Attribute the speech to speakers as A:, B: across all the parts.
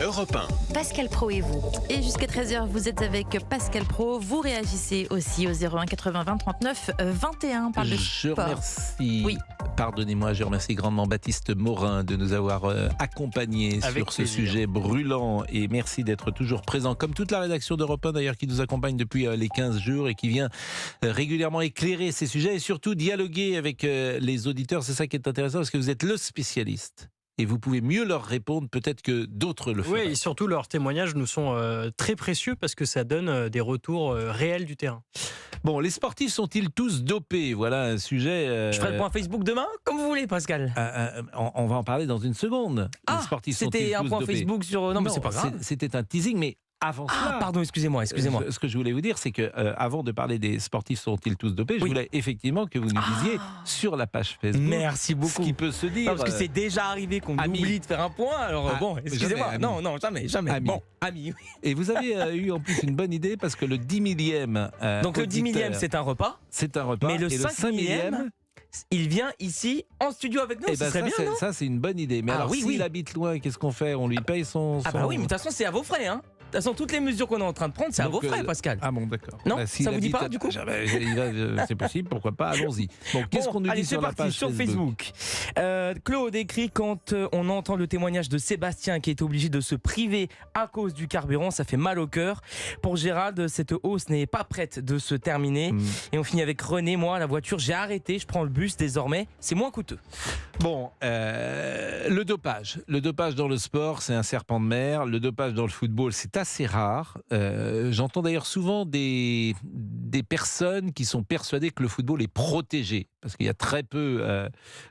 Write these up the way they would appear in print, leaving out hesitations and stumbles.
A: Europe 1.
B: Pascal Pro et vous. Et jusqu'à 13h, vous êtes avec Pascal Pro. Vous réagissez aussi au 01 80 20 39 21. On parle de
C: Je
B: sport.
C: remercie,
B: Oui.
C: pardonnez-moi, je remercie grandement Baptiste Morin de nous avoir accompagnés
D: Avec
C: sur ce
D: plaisir.
C: sujet brûlant, et merci d'être toujours présent, comme toute la rédaction d'Europe 1 d'ailleurs, qui nous accompagne depuis les 15 jours et qui vient régulièrement éclairer ces sujets et surtout dialoguer avec les auditeurs. C'est ça qui est intéressant, parce que vous êtes le spécialiste et vous pouvez mieux leur répondre peut-être que d'autres le feraient.
D: Oui, et surtout leurs témoignages nous sont très précieux parce que ça donne des retours réels du terrain.
C: Bon, les sportifs sont-ils tous dopés? Voilà un sujet...
E: Je ferai le point Facebook demain, comme vous voulez, Pascal.
C: on va en parler dans une seconde.
E: Ah,
C: les sportifs
E: c'était
C: sont-ils
E: un
C: tous
E: point
C: dopés?
E: Facebook sur... Non, mais c'est pas grave.
C: C'était un teasing, mais avant cela...
E: Ah, pardon, excusez-moi.
C: Ce que je voulais vous dire, c'est que avant de parler des sportifs sont-ils tous dopés, je
E: Oui.
C: voulais effectivement que vous nous disiez sur la page Facebook
E: Merci beaucoup.
C: ce qui peut se dire.
E: Non, parce que c'est déjà arrivé qu'on
C: ami.
E: oublie de faire un point, alors
C: Ah,
E: bon, excusez-moi.
C: jamais, ami.
E: Non, jamais.
C: Ami.
E: Bon, ami.
C: Et vous avez eu en plus une bonne idée, parce que le 10 millième
E: Donc le 10 millième, c'est un repas,
C: c'est un repas,
E: mais le
C: et
E: 5 millième, il vient ici en studio avec nous,
C: eh
E: ce
C: ben
E: serait bien, non?
C: ça c'est une bonne idée. Mais
E: Ah
C: alors
E: oui,
C: s'il
E: oui.
C: habite loin, qu'est-ce qu'on fait? On lui paye son...
E: Ah bah oui, mais de toute façon, c'est à vos frais, hein. De toute façon, toutes les mesures qu'on est en train de prendre, c'est à
C: Donc,
E: vos frais, Pascal.
C: Ah bon, d'accord.
E: Non,
C: s'il
E: ça vous dit
C: habite
E: pas, du coup
C: c'est possible, pourquoi pas, allons-y. Bon, qu'est-ce qu'on nous
E: allez,
C: dit sur
E: c'est
C: la
E: parti,
C: page
E: sur Facebook. Claude écrit: quand on entend le témoignage de Sébastien qui est obligé de se priver à cause du carburant, ça fait mal au cœur. Pour Gérald, cette hausse n'est pas prête de se terminer. Et on finit avec René: moi, la voiture, j'ai arrêté, je prends le bus désormais, c'est moins coûteux.
C: Bon, le dopage. Le dopage dans le sport, c'est un serpent de mer. Le dopage dans le football, c'est assez rare. J'entends d'ailleurs souvent des personnes qui sont persuadées que le football est protégé, parce qu'il y a très peu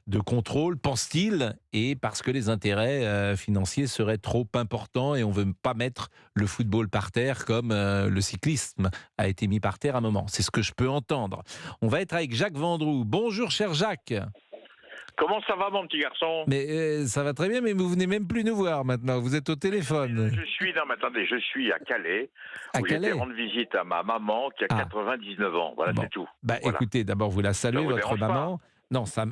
C: de contrôle, pense-t-il, et parce que les intérêts financiers seraient trop importants et on ne veut pas mettre le football par terre comme le cyclisme a été mis par terre à un moment. C'est ce que je peux entendre. On va être avec Jacques Vendroux. Bonjour, cher Jacques.
F: Comment ça va, mon petit garçon?
C: Mais ça va très bien, mais vous venez même plus nous voir maintenant. Vous êtes au téléphone.
F: Je suis à Calais,
C: À
F: où j'étais
C: Calais.
F: rendre visite à ma maman qui a
C: Ah.
F: 99 ans. Voilà,
C: Bon.
F: c'est tout.
C: Bah,
F: Voilà.
C: écoutez, d'abord vous la saluez,
F: Ça vous
C: votre
F: dérange pas?
C: maman. Non, ça,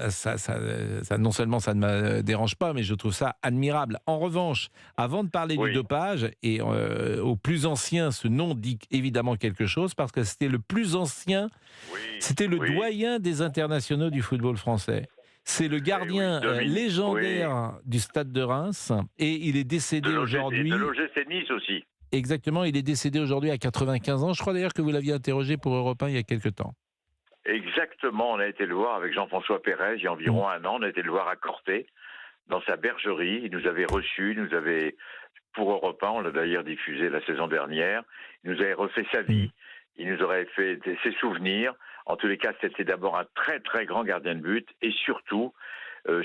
C: non seulement ça ne me dérange pas, mais je trouve ça admirable. En revanche, avant de parler
F: Oui.
C: du dopage, et au plus ancien, ce nom dit évidemment quelque chose, parce que c'était le plus ancien,
F: Oui.
C: c'était le
F: Oui.
C: doyen des internationaux du football français. C'est le gardien
F: oui, Dominique,
C: légendaire du Stade de Reims, et il est décédé aujourd'hui.
F: De l'OGC Nice aussi.
C: Exactement, il est décédé aujourd'hui à 95 ans. Je crois d'ailleurs que vous l'aviez interrogé pour Europe 1 il y a quelque temps.
F: Exactement, on a été le voir avec Jean-François Pérez il y a environ un an. On a été le voir à Corté, dans sa bergerie. Il nous avait reçus, pour Europe 1, on l'a d'ailleurs diffusé la saison dernière. Il nous avait refait sa vie, il nous aurait fait ses souvenirs. En tous les cas, c'était d'abord un très très grand gardien de but, et surtout,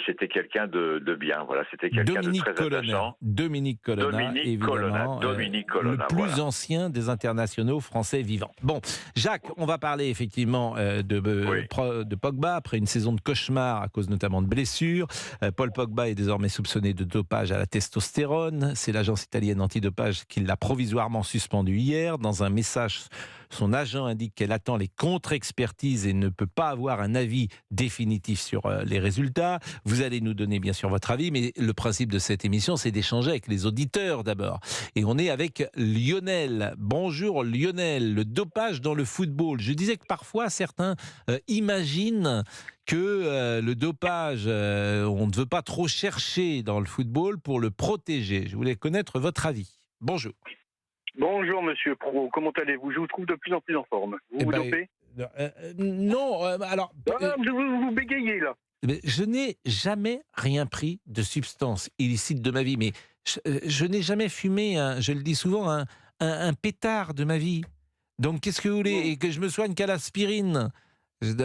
F: c'était quelqu'un de bien. Voilà, c'était quelqu'un de très attachant.
C: Dominique Colonna, évidemment,
F: Dominique Colonna,
C: le plus
F: voilà.
C: ancien des internationaux français vivants. Bon, Jacques, on va parler effectivement de Pogba, après une saison de cauchemar à cause notamment de blessures. Paul Pogba est désormais soupçonné de dopage à la testostérone. C'est l'agence italienne antidopage qui l'a provisoirement suspendu hier. Dans un message, son agent indique qu'elle attend les contre-expertises et ne peut pas avoir un avis définitif sur les résultats. Vous allez nous donner bien sûr votre avis, mais le principe de cette émission, c'est d'échanger avec les auditeurs d'abord. Et on est avec Lionel. Bonjour Lionel. Le dopage dans le football. Je disais que parfois certains imaginent que le dopage, on ne veut pas trop chercher dans le football pour le protéger. Je voulais connaître votre avis. Bonjour.
G: Bonjour Monsieur Pro, comment allez-vous? Je vous trouve de plus en plus en forme. Vous vous dopez?
C: Non, alors...
G: Vous bégayez là.
C: Mais je n'ai jamais rien pris de substance illicite de ma vie, mais je n'ai jamais fumé, je le dis souvent, un pétard de ma vie. Donc qu'est-ce que vous voulez? Et que je me soigne qu'à l'aspirine. Donc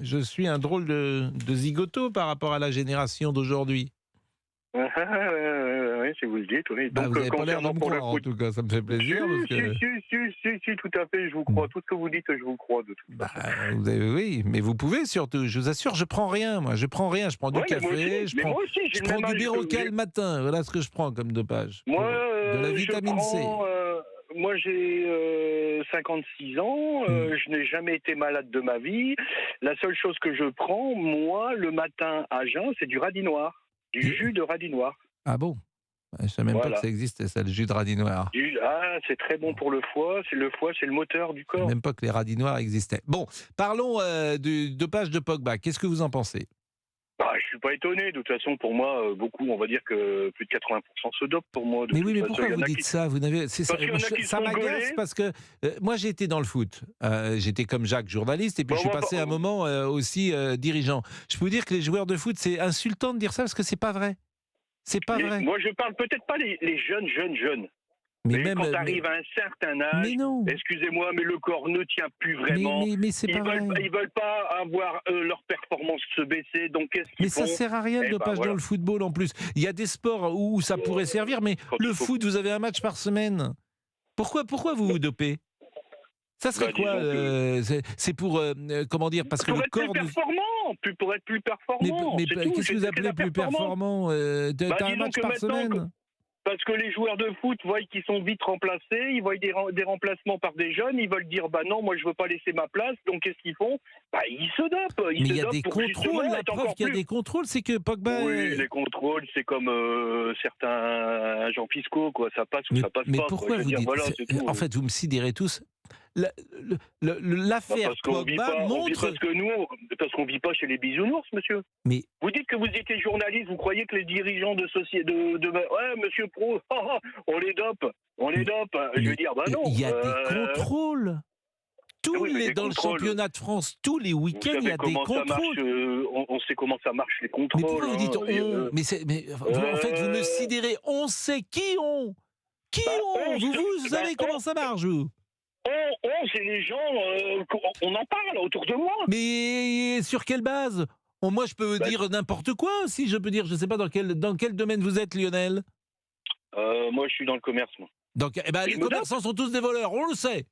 C: je suis un drôle de zigoto par rapport à la génération d'aujourd'hui.
G: Oui, si vous le dites, oui.
C: Bah,
G: Donc,
C: vous n'avez pas l'air de me
G: pour le
C: croire, en
G: foot.
C: tout cas, ça me fait plaisir. Parce que...
G: Si, tout à fait, je vous crois. Tout ce que vous dites, je vous crois. De toute façon.
C: Oui, mais vous pouvez surtout. Je vous assure, je prends rien, moi. Je prends rien. Je prends du café, je prends du Bérocal le matin. Voilà ce que je prends comme dopage.
G: Moi,
C: de la vitamine C.
G: Moi, j'ai 56 ans. Je n'ai jamais été malade de ma vie. La seule chose que je prends, moi, le matin à jeun, c'est du radis noir. Du jus de radis noir.
C: Ah bon? Je ne savais même pas
G: Voilà.
C: que ça existait, ça, le jus de radis noir.
G: Ah, c'est très bon pour le foie. Le foie, c'est le moteur du
C: Je ne
G: corps.
C: savais même pas que les radis noirs existaient. Bon, parlons du dopage de Pogba. Qu'est-ce que vous en pensez?
G: Bah, je suis pas étonné. De toute façon, pour moi, beaucoup, on va dire que plus de 80% se dopent pour moi.
C: Mais oui, mais pourquoi vous dites ça? Vous n'avez, c'est ça,
G: Parce qu'il y en a qui
C: ça
G: sont
C: m'agace
G: gaulés.
C: parce que moi j'ai été dans le foot. J'étais comme Jacques journaliste et puis
G: Bon,
C: je suis
G: bon,
C: passé
G: bon.
C: un moment aussi dirigeant. Je peux vous dire que les joueurs de foot, c'est insultant de dire ça parce que c'est pas vrai. C'est pas vrai.
G: Moi, je parle peut-être pas les jeunes. Mais
C: même
G: quand tu arrives à un certain âge,
C: mais non.
G: excusez-moi, mais le corps ne tient plus vraiment.
C: Mais c'est pas vrai.
G: Ils veulent pas avoir leur performance se baisser, donc qu'est-ce qu'ils
C: Mais
G: font?
C: ça sert à rien le
G: Eh ben,
C: dopage
G: voilà.
C: dans le football en plus. Il y a des sports où ça pourrait servir, mais
G: Quand
C: le
G: il faut-
C: foot, vous avez un match par semaine. Pourquoi vous vous dopez? Ça serait
G: Bah,
C: quoi
G: disons
C: c'est pour comment dire? Parce que
G: Pour
C: le
G: être plus
C: corps.
G: performant, pour être plus performant.
C: Mais
G: c'est tout.
C: qu'est-ce que vous
G: C'est
C: appelez
G: la
C: plus performant? T'as un
G: disons
C: match
G: que
C: par
G: maintenant,
C: semaine?
G: Parce que les joueurs de foot voient qu'ils sont vite remplacés, ils voient des remplacements par des jeunes, ils veulent dire bah non, moi je veux pas laisser ma place, donc qu'est-ce qu'ils font? Bah ils se dopent.
C: Mais il y a des contrôles, la
G: être
C: preuve
G: encore
C: qu'il y a
G: plus.
C: des contrôles, c'est que Pogba.
G: Oui, les contrôles, c'est comme certains agents fiscaux, quoi. Ça passe ou ça passe
C: mais
G: pas.
C: pourquoi
G: quoi. Je veux
C: vous
G: dire,
C: dites
G: voilà, c'est tout.
C: En fait, vous me sidérez tous. L'affaire
G: Parce qu'on vit
C: Pogba
G: pas,
C: montre.
G: parce qu'on vit pas chez les bisounours, monsieur.
C: Mais
G: Vous dites que vous étiez journaliste, vous croyez que les dirigeants de société ouais, monsieur Pro, on les dope. Je veux dire, bah non.
C: il y a des contrôles.
G: Oui, mais des
C: Dans
G: contrôles.
C: le championnat de France, tous les
G: Vous
C: week-ends, il y
G: savez
C: a des
G: comment ça marche,
C: contrôles.
G: on sait comment ça marche les contrôles.
C: Mais pourquoi vous dites
G: hein,
C: on? En fait, vous me sidérez. On sait qui on. Qui
G: Bah,
C: on? Vous savez comment ça marche, vous?
G: c'est les gens, on en parle autour de moi.
C: Mais sur quelle base? Moi, je peux dire n'importe quoi aussi. Je peux dire, je ne sais pas dans quel domaine vous êtes, Lionel.
G: Moi, je suis dans le commerce, moi.
C: Donc, les commerçants sont tous des voleurs. On le sait.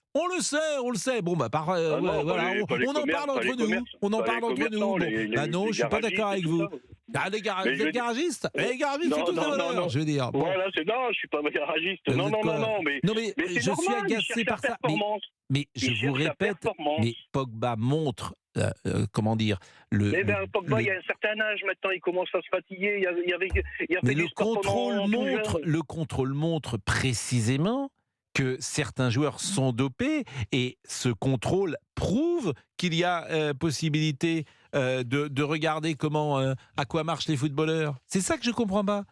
C: Bon, bah,
G: non,
C: voilà,
G: pas les
C: on en
G: commerces,
C: parle
G: pas
C: entre
G: les
C: nous.
G: commerces,
C: On en
G: pas
C: parle
G: les
C: entre nous.
G: commerçants,
C: Bon.
G: les
C: Non, je suis pas d'accord avec
G: garagistes et
C: vous.
G: tout ça.
C: Ah,
G: Mais
C: les
G: je veux
C: garagistes? Les garagistes,
G: Non,
C: c'est tous des
G: non,
C: voleurs,
G: non.
C: je veux dire. Bon.
G: Voilà, non, je suis pas garagiste.
C: Vous
G: Non,
C: êtes
G: non,
C: quoi?
G: mais
C: Non, mais
G: c'est
C: je suis
G: normal, ils
C: agacé
G: cherchent
C: par
G: la
C: ça.
G: performance.
C: Mais
G: Ils
C: je vous
G: cherchent la
C: répète,
G: performance.
C: mais Pogba montre, comment dire,
G: Mais Pogba, il y a un certain âge maintenant, il commence à se fatiguer. Il a fait
C: mais
G: du sport pendant tout jeune.
C: le contrôle montre précisément que certains joueurs sont dopés et ce contrôle prouve qu'il y a possibilité de regarder à quoi marchent les footballeurs. C'est ça que je comprends pas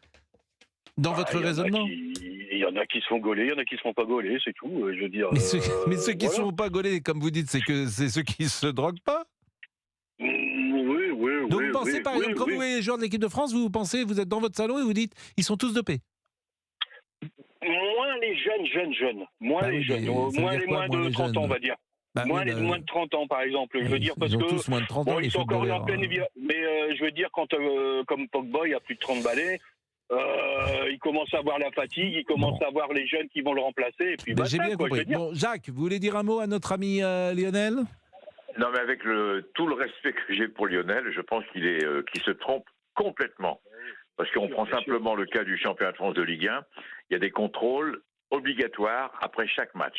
C: dans votre raisonnement.
G: Il y en a qui se font gauler, il y en a qui se font pas gauler, c'est tout. Je veux dire.
C: Mais ceux qui ne
G: voilà.
C: sont pas gaulés, comme vous dites, c'est ceux qui se droguent pas.
G: Oui.
C: Donc vous pensez par exemple, quand vous voyez les joueurs de l'équipe de France, vous êtes dans votre salon et vous dites, ils sont tous dopés.
G: Moins les jeunes. Moins
C: Bah
G: les
C: oui,
G: jeunes.
C: mais ça veut
G: Moins
C: dire
G: les
C: quoi,
G: moins
C: moins
G: de
C: les
G: 30 ans,
C: jeunes
G: on va dire.
C: Bah
G: Moins
C: oui,
G: de 30 ans, par exemple. Je veux dire, parce
C: ils ont
G: que.
C: tous moins de 30 ans, les
G: Ils sont encore
C: footballeurs.
G: en pleine vie. Mais je veux dire, quand comme Pogba, il y a plus de 30 balais, il commence à voir la fatigue, il commence à voir les jeunes qui vont le remplacer. Et puis,
C: J'ai bien compris. Bon, Jacques, vous voulez dire un mot à notre ami Lionel?
F: Non, mais avec tout le respect que j'ai pour Lionel, je pense qu'il se trompe complètement. Parce qu'on prend simplement le cas du championnat de France de Ligue 1, il y a des contrôles obligatoires après chaque match.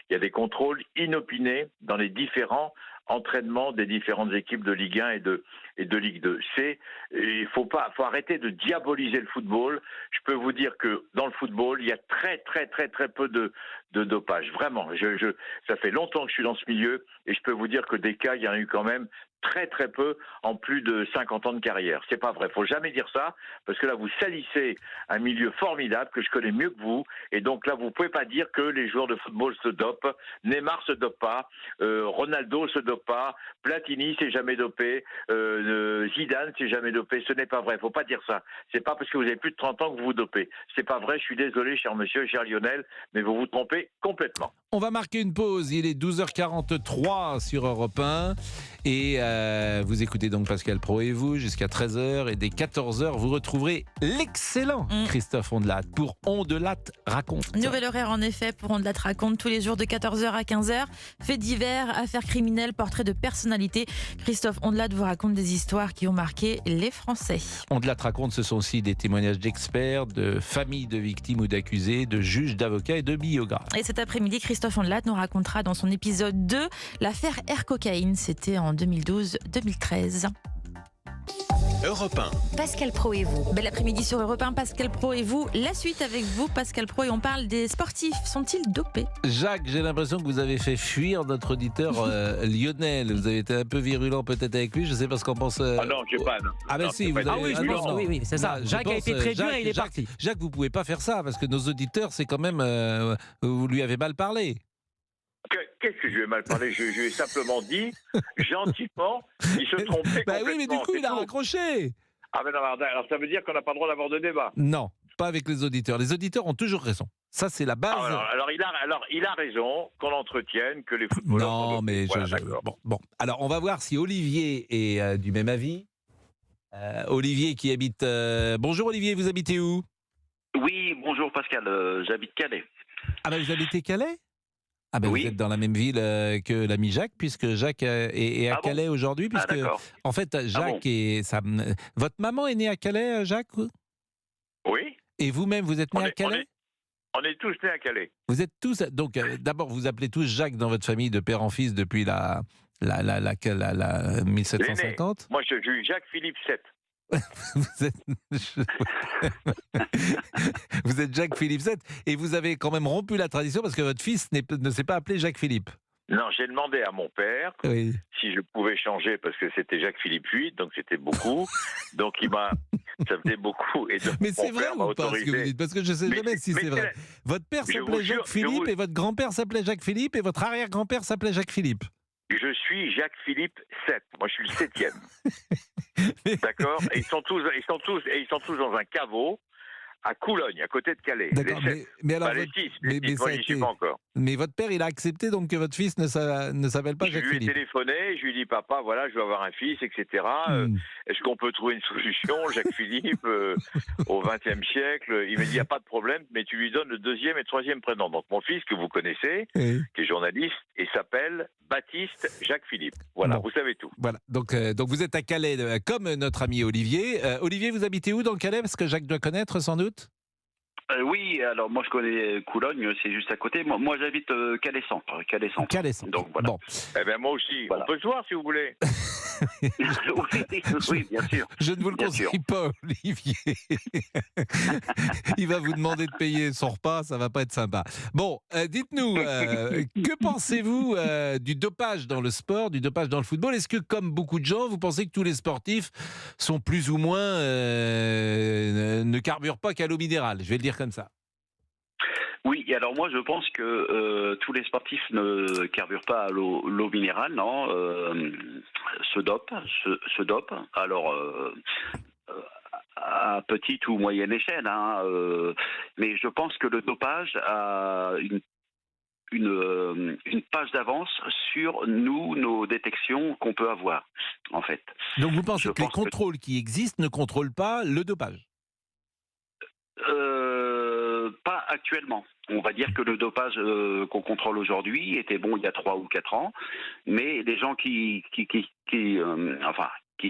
F: Il y a des contrôles inopinés dans les différents entraînements des différentes équipes de Ligue 1 et de Ligue 2. Il faut arrêter de diaboliser le football. Je peux vous dire que dans le football, il y a très peu de dopage. Vraiment, ça fait longtemps que je suis dans ce milieu et je peux vous dire que des cas, il y en a eu quand même très peu en plus de 50 ans de carrière. C'est pas vrai. Faut jamais dire ça parce que là vous salissez un milieu formidable que je connais mieux que vous et donc là vous pouvez pas dire que les joueurs de football se dopent. Neymar se dope pas, Ronaldo se dope pas, Platini s'est jamais dopé, Zidane s'est jamais dopé. Ce n'est pas vrai. Faut pas dire ça. C'est pas parce que vous avez plus de 30 ans que vous vous dopez. C'est pas vrai. Je suis désolé, cher monsieur, cher Lionel, mais vous vous trompez complètement.
C: On va marquer une pause, il est 12h43 sur Europe 1 et vous écoutez donc Pascal Pro et vous jusqu'à 13h et dès 14h vous retrouverez l'excellent Christophe Ondelat pour Ondelat raconte.
B: Nouvel horaire en effet pour Ondelat raconte tous les jours de 14h à 15h. Faits divers, affaires criminelles, portraits de personnalités. Christophe Ondelat vous raconte des histoires qui ont marqué les Français.
C: Ondelat raconte, ce sont aussi des témoignages d'experts, de familles de victimes ou d'accusés, de juges, d'avocats et de biographes.
B: Et cet après-midi, Christophe Ondelat nous racontera dans son épisode 2 l'affaire Air Cocaïne. C'était en 2012-2013.
A: Europe 1.
H: Pascal Pro et vous.
B: Bel après-midi sur Europe 1, Pascal Pro et vous. La suite avec vous, Pascal Pro, et on parle des sportifs. Sont-ils dopés?
C: Jacques, j'ai l'impression que vous avez fait fuir notre auditeur Lionel. Vous avez été un peu virulent peut-être avec lui. Je sais pas ce qu'en pense.
F: Ah non, j'ai pas.
C: Ah ben si, vous avez.
D: Ah oui, je pense.
C: non.
D: Oui, c'est ça.
C: Je
D: Jacques a
C: pense,
D: été très dur
C: Jacques-
D: et il est
C: Jacques-
D: parti.
C: Jacques, vous pouvez pas faire ça parce que nos auditeurs, c'est quand même. Vous lui avez mal parlé.
F: Qu'est-ce que je lui ai mal parlé? Je lui ai simplement dit, gentiment, il se trompait
C: Bah oui, mais du
F: complètement,
C: coup,
F: c'est
C: il a
F: tout.
C: raccroché.
F: Ah mais non, alors ça veut dire qu'on n'a pas le droit d'avoir de débat.
C: Non, pas avec les auditeurs. Les auditeurs ont toujours raison. Ça, c'est la base.
F: Alors il a raison qu'on entretienne, que les footballeurs sont
C: Non,
F: dopés.
C: mais
F: Voilà, d'accord.
C: bon. Alors, on va voir si Olivier est du même avis. Olivier qui habite. Bonjour Olivier, vous habitez où?
I: Oui, bonjour Pascal, j'habite Calais.
C: Ah ben vous habitez Calais? Ah ben
I: Oui.
C: vous êtes dans la même ville que l'ami Jacques, puisque Jacques est à
I: Ah bon?
C: Calais aujourd'hui,
I: Ah
C: puisque
I: d'accord.
C: en fait Jacques
I: bon.
C: et sa. Votre maman est née à Calais, Jacques?
F: Oui,
C: Et vous-même, vous êtes né à Calais?
F: on est tous nés à Calais.
C: Vous êtes tous. Donc d'abord, vous appelez tous Jacques dans votre famille de père en fils depuis la 1750.
F: Moi, je suis Jacques-Philippe VII.
C: Vous êtes, vous êtes Jacques Philippe VII et vous avez quand même rompu la tradition parce que votre fils ne s'est pas appelé Jacques Philippe.
F: Non, j'ai demandé à mon père
C: Oui.
F: si je pouvais changer parce que c'était Jacques-Philippe VIII, donc c'était beaucoup. Donc ça faisait beaucoup. Et donc,
C: Mais
F: mon
C: c'est vrai
F: père m'a
C: ou pas ce que vous
F: autorisé.
C: dites? Parce que je ne sais
F: Mais
C: jamais si c'est vrai. Votre père
F: Je vous
C: s'appelait
F: jure,
C: Jacques Philippe et votre grand-père s'appelait Jacques Philippe et votre arrière-grand-père s'appelait Jacques Philippe.
F: Je suis Jacques-Philippe VII. Moi, je suis le 7e. D'accord. Et ils sont tous dans un caveau à Coulogne, à côté de Calais.
C: D'accord,
F: Les 7.
C: mais alors
F: Pas les
C: votre-
F: 6.
C: mais
F: Moi,
C: ça a
F: j'y suis
C: été-
F: pas encore.
C: mais votre père, il a accepté donc que votre fils ne s'appelle pas
F: Je
C: Jacques
F: lui ai
C: Philippe.
F: téléphoné, je lui ai dit, papa, voilà, je veux avoir un fils, etc.
C: Hmm.
F: Est-ce qu'on peut trouver une solution, Jacques-Philippe, au XXe siècle? Il m'a dit, il n'y a pas de problème, mais tu lui donnes le 2e et 3e prénom. Donc mon fils, que vous connaissez,
C: Oui.
F: qui est journaliste, il s'appelle Baptiste Jacques-Philippe. Voilà,
C: Bon.
F: vous savez tout.
C: Voilà, donc vous êtes à Calais, comme notre ami Olivier. Olivier, vous habitez où dans le Calais? Parce que Jacques doit connaître sans doute.
I: Oui, alors moi je connais Coulogne, c'est juste à côté. Moi j'habite Calais-Centre. Calais-Centre.
C: Calais. Centre.
I: Donc voilà.
C: Bon,
F: Eh bien, moi aussi.
I: Voilà.
F: On peut se voir si vous voulez.
I: oui, bien sûr.
C: je ne vous le
I: Bien
C: conseille
I: sûr.
C: pas, Olivier. Il va vous demander de payer son repas, ça va pas être sympa. Bon, dites-nous, que pensez-vous du dopage dans le sport, du dopage dans le football? Est-ce que, comme beaucoup de gens, vous pensez que tous les sportifs sont plus ou moins ne carburent pas qu'à l'eau minérale? Je vais le dire comme ça.
I: Oui, et alors moi je pense que tous les sportifs ne carburent pas à l'eau minérale, non, se dopent. Alors à petite ou moyenne échelle, hein, mais je pense que le dopage a une page d'avance sur nos détections qu'on peut avoir, en fait.
C: Donc vous pensez
I: Je
C: que les
I: pense que-
C: contrôles qui existent ne contrôlent pas le dopage?
I: Pas actuellement. On va dire que le dopage qu'on contrôle aujourd'hui était bon il y a 3 ou 4 ans, mais les gens qui
C: Mais
I: s'occupent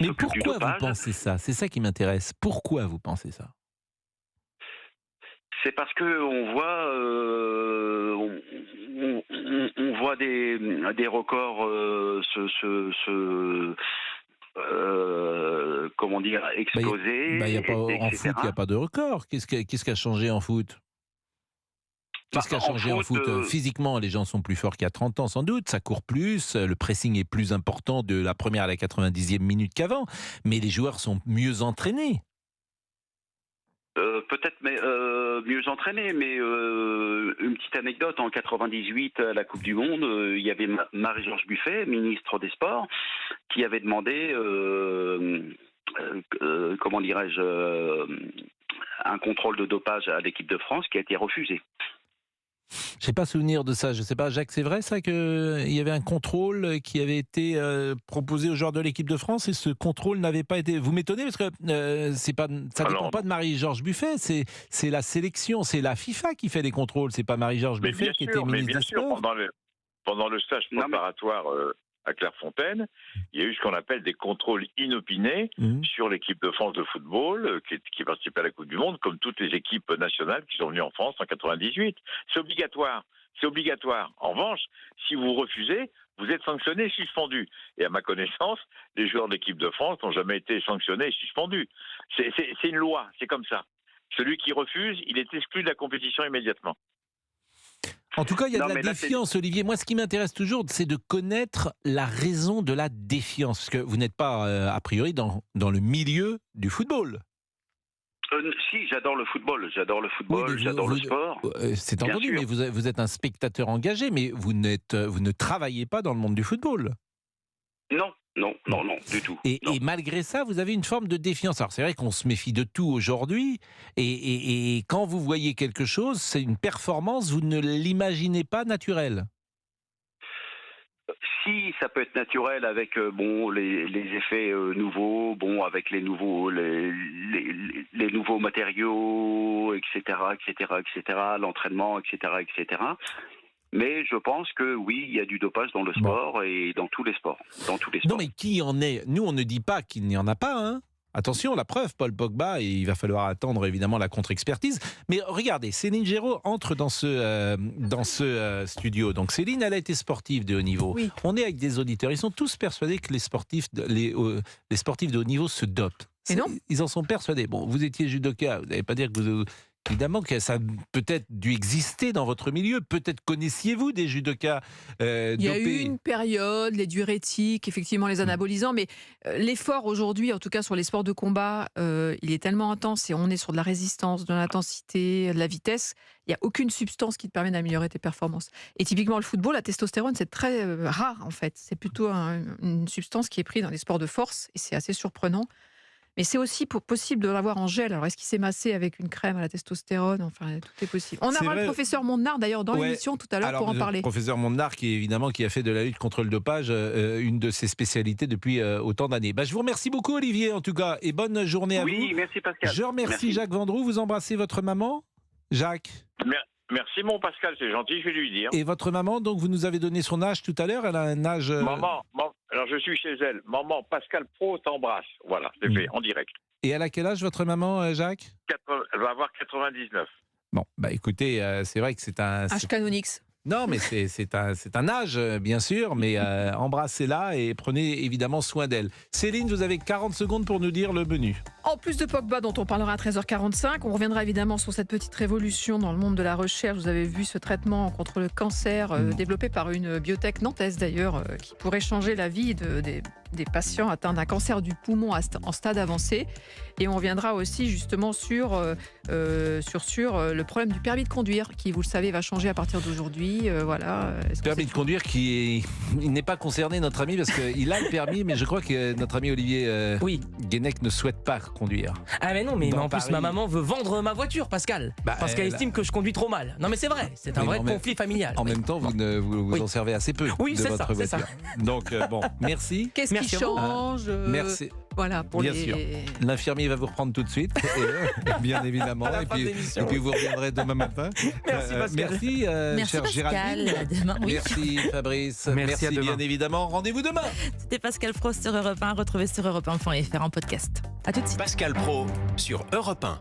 I: du
C: pourquoi vous
I: dopage,
C: pensez ça? C'est ça qui m'intéresse. Pourquoi vous pensez ça?
I: c'est parce que on voit des records comment dire, exploser.
C: En
I: etc.
C: foot, il n'y a pas de record. Qu'est-ce qui a changé en foot? Qu'est-ce qui a
I: Bah, en
C: changé en
I: foot,
C: foot? Physiquement, les gens sont plus forts qu'il y a 30 ans, sans doute. Ça court plus. Le pressing est plus important de la première à la 90e minute qu'avant. Mais les joueurs sont mieux entraînés.
I: Peut-être mieux entraîné, mais une petite anecdote, en 98, à la Coupe du Monde, il y avait Marie-Georges Buffet, ministre des Sports, qui avait demandé, comment dirais-je, un contrôle de dopage à l'équipe de France qui a été refusé.
C: Je n'ai pas souvenir de ça. Je ne sais pas, Jacques, c'est vrai ça qu'il y avait un contrôle qui avait été proposé aux joueurs de l'équipe de France et ce contrôle n'avait pas été. Vous m'étonnez parce que ça dépend pas de Marie-Georges Buffet. C'est la sélection, c'est la FIFA qui fait les contrôles. C'est pas Marie-Georges Buffet qui était ministre des Sports.
F: Pendant le stage préparatoire à Clairefontaine, il y a eu ce qu'on appelle des contrôles inopinés sur l'équipe de France de football qui participait à la Coupe du Monde, comme toutes les équipes nationales qui sont venues en France en 98. C'est obligatoire. En revanche, si vous refusez, vous êtes sanctionné, suspendu. Et à ma connaissance, les joueurs de l'équipe de France n'ont jamais été sanctionnés et suspendus. C'est une loi, c'est comme ça. Celui qui refuse, il est exclu de la compétition immédiatement.
C: En tout cas, il y a
F: Non,
C: de la
F: mais là,
C: défiance, Olivier. Moi, ce qui m'intéresse toujours, c'est de connaître la raison de la défiance. Parce que vous n'êtes pas, a priori, dans le milieu du football.
I: Si, j'adore le football,
C: Oui, mais
I: j'adore le sport.
C: C'est
I: Bien
C: entendu,
I: sûr.
C: mais vous êtes un spectateur engagé, mais vous ne travaillez pas dans le monde du football.
I: Non, du tout.
C: Et
I: Non.
C: malgré ça, vous avez une forme de défiance. Alors c'est vrai qu'on se méfie de tout aujourd'hui, et quand vous voyez quelque chose, c'est une performance, vous ne l'imaginez pas naturelle.
I: Si ça peut être naturel avec les effets nouveaux, avec les nouveaux matériaux, etc., l'entraînement, etc. Mais je pense que oui, il y a du dopage dans le sport et dans tous les sports.
C: Non, mais qui en est? Nous, on ne dit pas qu'il n'y en a pas, hein. Attention, la preuve, Paul Pogba, et il va falloir attendre évidemment la contre-expertise. Mais regardez, Céline Géraud entre dans ce studio. Donc Céline, elle a été sportive de haut niveau.
B: Oui.
C: On est avec des auditeurs, ils sont tous persuadés que les sportifs de haut niveau se dopent.
A: Mais non.
C: Ils en sont persuadés. Bon, vous étiez judoka, vous n'allez pas dire que vous... Évidemment que ça a peut-être dû exister dans votre milieu. Peut-être connaissiez-vous des judokas dopés.
A: Il y a eu une période, les diurétiques, effectivement les anabolisants, mais l'effort aujourd'hui, en tout cas sur les sports de combat, il est tellement intense et on est sur de la résistance, de l'intensité, de la vitesse. Il n'y a aucune substance qui te permet d'améliorer tes performances. Et typiquement le football, la testostérone, c'est très rare en fait. C'est plutôt une substance qui est prise dans les sports de force et c'est assez surprenant. Mais c'est aussi possible de l'avoir en gel. Alors, est-ce qu'il s'est massé avec une crème à la testostérone? Enfin, tout est possible. On aura le professeur Mondard, d'ailleurs, dans l'émission tout à l'heure pour en parler.
C: Le professeur Mondard, qui a fait de la lutte contre le dopage une de ses spécialités depuis autant d'années. Je vous remercie beaucoup, Olivier, en tout cas, et bonne journée à vous.
I: Oui, merci Pascal.
C: Je remercie Jacques Vendroux. Vous embrassez votre maman, Jacques?
F: Merci mon Pascal, c'est gentil, je vais lui dire.
C: Et votre maman, donc vous nous avez donné son âge tout à l'heure, elle a un âge...
F: Maman, alors je suis chez elle. Maman, Pascal Pro t'embrasse. Voilà, c'est fait, en direct.
C: Et elle a quel âge votre maman, Jacques?
F: Elle va avoir 99.
C: Bon, écoutez, c'est vrai que c'est un...
A: Âge canonix.
C: Non, mais c'est un âge, bien sûr, mais embrassez-la et prenez évidemment soin d'elle. Céline, vous avez 40 secondes pour nous dire le menu.
A: En plus de Pogba, dont on parlera à 13h45, on reviendra évidemment sur cette petite révolution dans le monde de la recherche. Vous avez vu ce traitement contre le cancer développé par une biotech nantaise d'ailleurs, qui pourrait changer la vie des patients atteints d'un cancer du poumon en stade avancé. Et on reviendra aussi justement sur le problème du permis de conduire, qui, vous le savez, va changer à partir d'aujourd'hui. Voilà.
C: Permis de conduire il n'est pas concerné, notre ami, parce qu'il a le permis, mais je crois que notre ami Olivier Guénec ne souhaite pas conduire.
E: Ah mais non, mais en
C: Paris.
E: plus ma maman veut vendre ma voiture, Pascal, parce qu'elle estime que je conduis trop mal. Non mais c'est vrai, c'est un vrai conflit familial.
C: En même temps, vous en servez assez peu de votre voiture.
E: Ça.
C: Donc merci.
A: Qu'est-ce qui change
C: Merci.
A: Voilà, pour
C: bien sûr. L'infirmier va vous reprendre tout de suite, bien évidemment. Et puis vous reviendrez demain matin.
E: Merci Pascal.
C: Merci cher
B: Pascal.
C: Géraldine.
B: À demain. Oui.
C: Merci Fabrice.
E: Merci, à demain.
C: Bien évidemment. Rendez-vous demain.
B: C'était Pascal Pro sur Europe 1, retrouvé sur europe1.fr en podcast. À tout de suite.
H: Pascal Pro sur Europe 1.